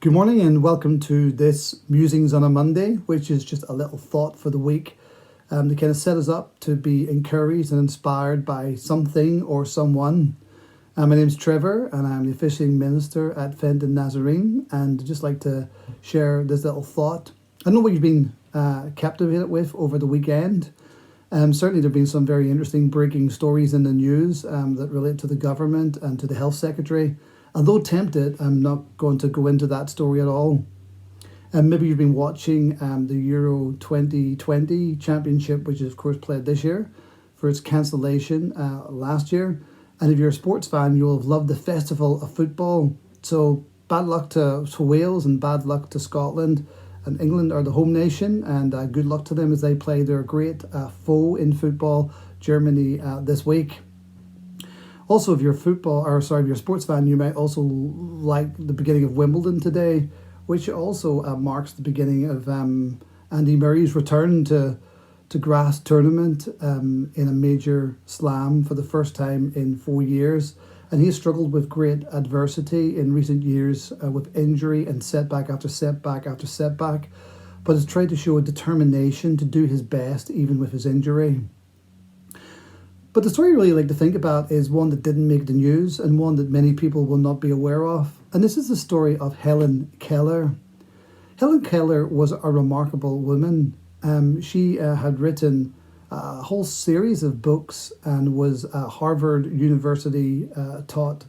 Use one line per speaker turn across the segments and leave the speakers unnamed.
Good morning and welcome to this Musings on a Monday, which is just a little thought for the week to kind of set us up to be encouraged and inspired by something or someone. My name's Trevor and I'm the officiating minister at Fenton Nazarene, and I'd just like to share this little thought. I know what you've been captivated with over the weekend. Certainly there have been some very interesting breaking stories in the news that relate to the government and to the health secretary. Although tempted, I'm not going to go into that story at all. Maybe you've been watching the Euro 2020 Championship, which is of course played this year, for its cancellation last year. And if you're a sports fan, you'll have loved the festival of football. So bad luck to Wales and bad luck to Scotland. And England are the home nation, and good luck to them as they play their great foe in football, Germany, this week. Also, if you're if you're a sports fan, you might also like the beginning of Wimbledon today, which also marks the beginning of Andy Murray's return to grass tournament in a major slam for the first time in 4 years. And he's struggled with great adversity in recent years with injury and setback after setback after setback, but has tried to show a determination to do his best even with his injury. But the story I really like to think about is one that didn't make the news and one that many people will not be aware of. And this is the story of Helen Keller. Helen Keller was a remarkable woman. She had written a whole series of books and was a Harvard University taught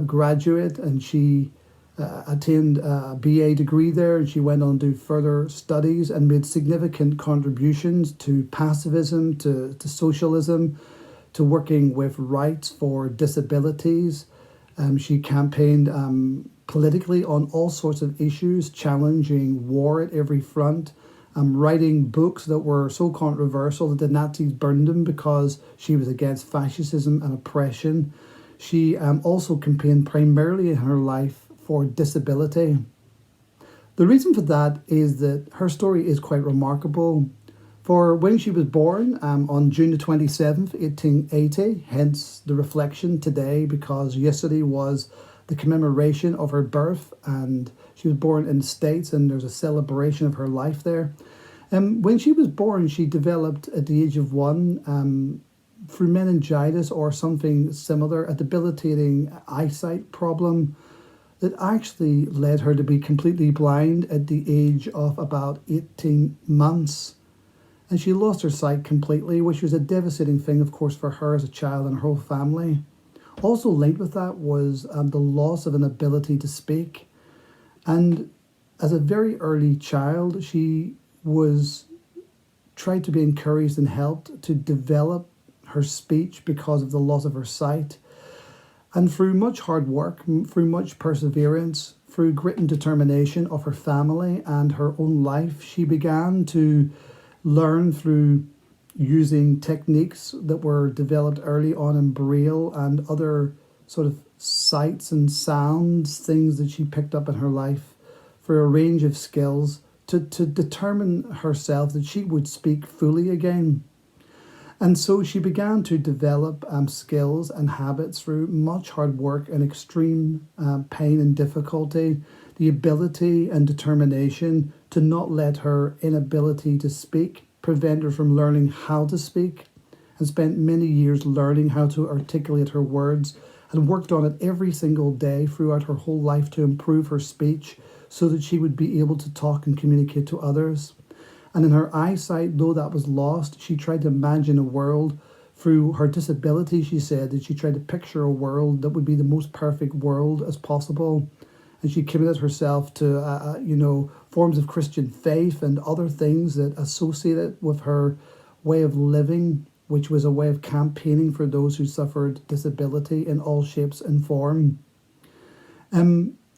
graduate, and she attained a BA degree there, and she went on to do further studies and made significant contributions to pacifism, to socialism, to working with rights for disabilities. She campaigned politically on all sorts of issues, challenging war at every front, writing books that were so controversial that the Nazis burned them because she was against fascism and oppression. She also campaigned primarily in her life for disability. The reason for that is that her story is quite remarkable. For when she was born on June the 27th, 1880, hence the reflection today, because yesterday was the commemoration of her birth, and she was born in the States and there's a celebration of her life there. When she was born, she developed at the age of 1 through meningitis or something similar, a debilitating eyesight problem that actually led her to be completely blind at the age of about 18 months. And she lost her sight completely, which was a devastating thing, of course, for her as a child and her whole family. Also linked with that was the loss of an ability to speak. And as a very early child, she was tried to be encouraged and helped to develop her speech because of the loss of her sight. And through much hard work, through much perseverance, through grit and determination of her family and her own life, she began to learn through using techniques that were developed early on in Braille and other sort of sights and sounds, things that she picked up in her life, for a range of skills to determine herself that she would speak fully again. And so she began to develop skills and habits through much hard work and extreme pain and difficulty, the ability and determination to not let her inability to speak prevent her from learning how to speak, and spent many years learning how to articulate her words and worked on it every single day throughout her whole life to improve her speech so that she would be able to talk and communicate to others. And in her eyesight, though that was lost, she tried to imagine a world through her disability. She said that she tried to picture a world that would be the most perfect world as possible. And she committed herself to, forms of Christian faith and other things that associated with her way of living, which was a way of campaigning for those who suffered disability in all shapes and form.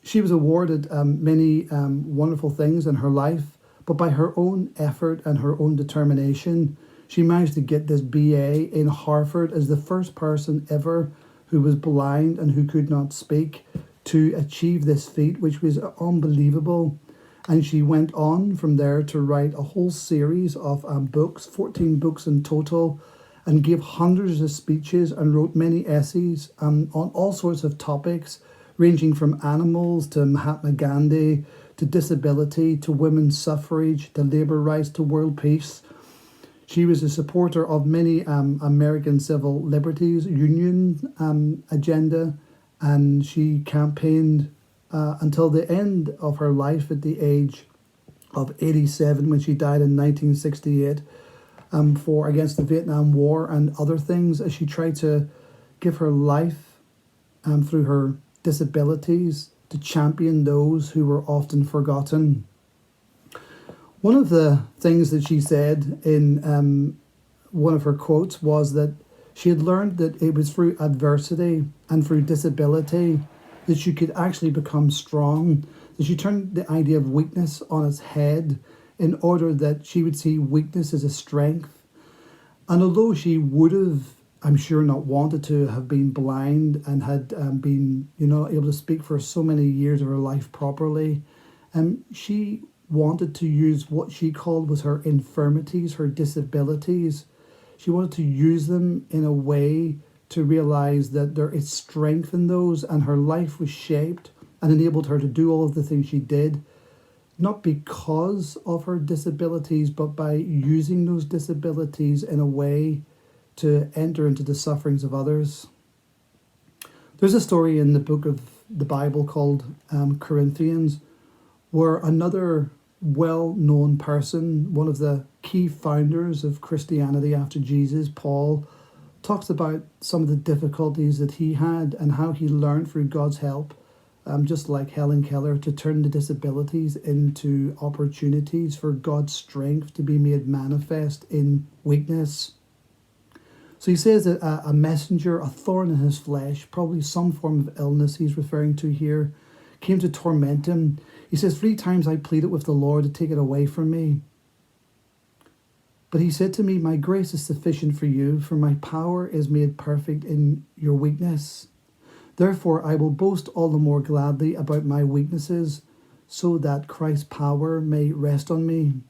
She was awarded many wonderful things in her life, but by her own effort and her own determination, she managed to get this BA in Harvard as the first person ever who was blind and who could not speak to achieve this feat, which was unbelievable. And she went on from there to write a whole series of books, 14 books in total, and gave hundreds of speeches and wrote many essays on all sorts of topics ranging from animals to Mahatma Gandhi, to disability, to women's suffrage, to labour rights, to world peace. She was a supporter of many American civil liberties union agenda, and she campaigned until the end of her life at the age of 87, when she died in 1968, for against the Vietnam War and other things, as she tried to give her life through her disabilities to champion those who were often forgotten. One of the things that she said in one of her quotes was that she had learned that it was through adversity and through disability that she could actually become strong, that she turned the idea of weakness on its head in order that she would see weakness as a strength. And although she would have, I'm sure, not wanted to have been blind and had been, able to speak for so many years of her life properly, she wanted to use what she called was her infirmities, her disabilities. She wanted to use them in a way to realize that there is strength in those, and her life was shaped and enabled her to do all of the things she did, not because of her disabilities, but by using those disabilities in a way to enter into the sufferings of others. There's a story in the book of the Bible called Corinthians, where another well-known person, one of the key founders of Christianity after Jesus, Paul, talks about some of the difficulties that he had and how he learned through God's help, just like Helen Keller, to turn the disabilities into opportunities for God's strength to be made manifest in weakness. So he says that a messenger, a thorn in his flesh, probably some form of illness he's referring to here, came to torment him. He says, 3 times I pleaded with the Lord to take it away from me. But he said to me, my grace is sufficient for you, for my power is made perfect in your weakness. Therefore I will boast all the more gladly about my weaknesses, so that Christ's power may rest on me.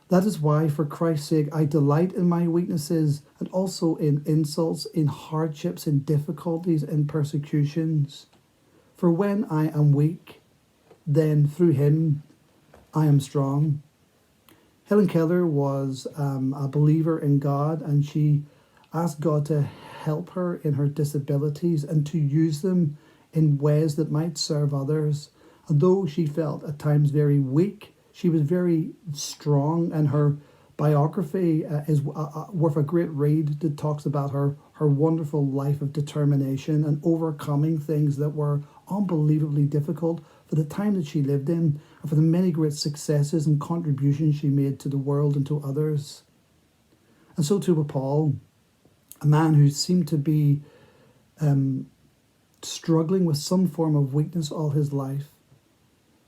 That is why, for Christ's sake, I delight in my weaknesses, and also in insults, in hardships, in difficulties, in persecutions. For when I am weak, then through him I am strong. Helen Keller was a believer in God, and she asked God to help her in her disabilities and to use them in ways that might serve others. And though she felt at times very weak, she was very strong, and her biography is worth a great read that talks about her wonderful life of determination and overcoming things that were unbelievably difficult for the time that she lived in, and for the many great successes and contributions she made to the world and to others. And so too with Paul, a man who seemed to be struggling with some form of weakness all his life.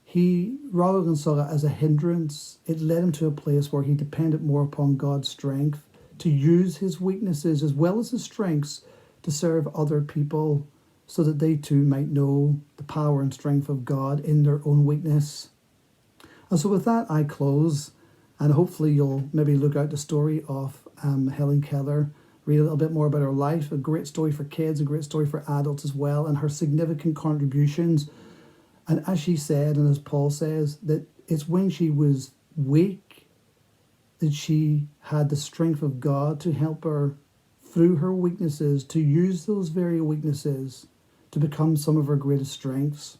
He, rather than saw it as a hindrance, it led him to a place where he depended more upon God's strength to use his weaknesses as well as his strengths to serve other people, so that they too might know the power and strength of God in their own weakness. And so with that, I close, and hopefully you'll maybe look out the story of Helen Keller, read a little bit more about her life, a great story for kids, a great story for adults as well, and her significant contributions. And as she said, and as Paul says, that it's when she was weak that she had the strength of God to help her through her weaknesses, to use those very weaknesses to become some of her greatest strengths.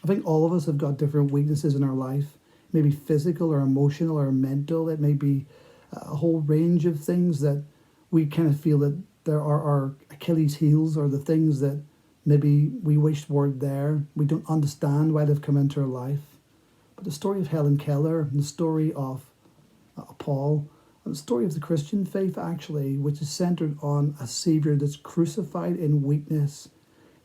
I think all of us have got different weaknesses in our life, maybe physical or emotional or mental. It may be a whole range of things that we kind of feel that there are our Achilles heels, or the things that maybe we wished weren't there. We don't understand why they've come into our life. But the story of Helen Keller, and the story of Paul, and the story of the Christian faith actually, which is centered on a Saviour that's crucified in weakness,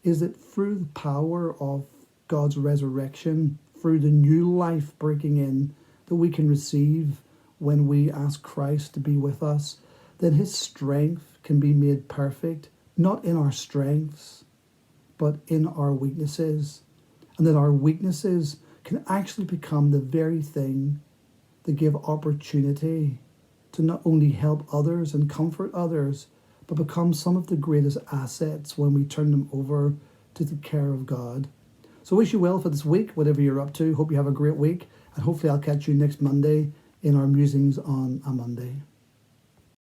is that through the power of God's resurrection, through the new life breaking in that we can receive when we ask Christ to be with us, then his strength can be made perfect, not in our strengths, but in our weaknesses. And that our weaknesses can actually become the very thing that give opportunity to not only help others and comfort others, but become some of the greatest assets when we turn them over to take care of God. So wish you well for this week, whatever you're up to. Hope you have a great week, and hopefully I'll catch you next Monday in our Musings on a Monday.